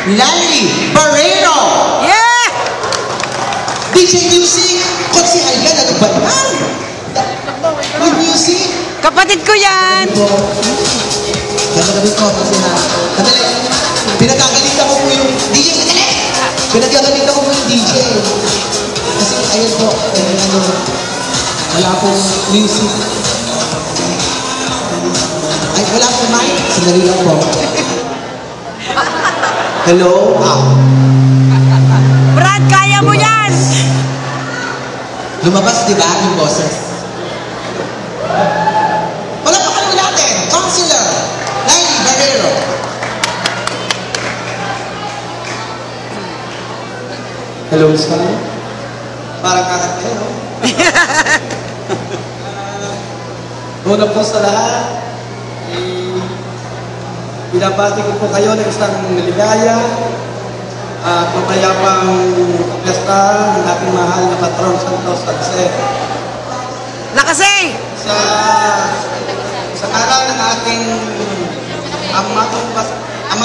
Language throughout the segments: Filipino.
Lali Barrero. Yeah! DJ Music. Kung si Ayan, ano ba yan? Good music. Kapatid ko yan. Kadali ko kasi na. Kadali. Pinagkagalitan ko po yung DJ. Kadali. Pinagkagalitan ko po yung DJ. Kasi ayun po. Ano, wala pong music. Ay, wala pong mic. Sandali lang po. Hello? Brad, kaya mo yan. Lumabas, di ba, yung boses? Wala pa kami natin. Counselor, Lali Barrero. Hello, sir. Parang kakatayo, no? Una po sa lahat, binabati ko po kayo ng isang maligaya at mapayapang piyesta ng ating mahal na patron Santos Jose. Nakasay! Sa ngalan ng ating ama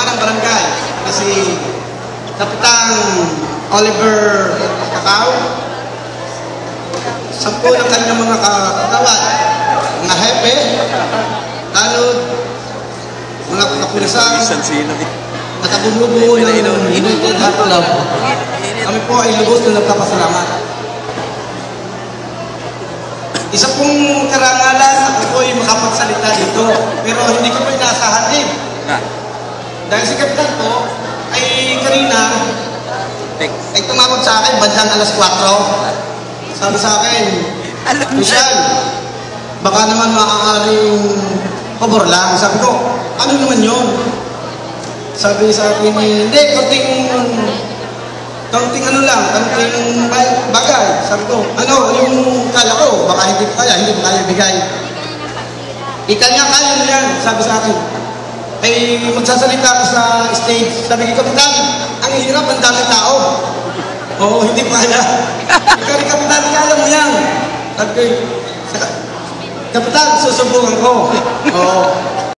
ng barangay, kasi Kapitang Oliver Cacao, 10 ng kanyang mga kagawad, mga hepe, tanod, mga kapulisan, at ang bumubuo ng United Heart Club. Kami po ay lubos na nagpapasalamat. Isa pong karangalan, ako po ay makapagsalita dito, pero hindi ko po inaasahan din. Dahil si Kapitan po ay kanina ay tumawag sa akin bandang alas 4. Sabi sa akin, Michelle, baka naman maaaring pabor lang. Sabi ko, ano naman yun? Sabi sa akin, hindi, kaunting ano lang, kaunting bagay. Sabi ko, ano, yung kala ko, baka hindi ko kaya bigay. Ikanya kaya mo yan, sabi sa akin. Ay magsasalita ka sa stage. Sabi ko, Kapitan, ang hirap, ang dami tao. Oo, hindi ko kaya. Ikaw ni Kapitan, kaya mo yan. Sabi ko, Kapitan, susubukan ko. Oo.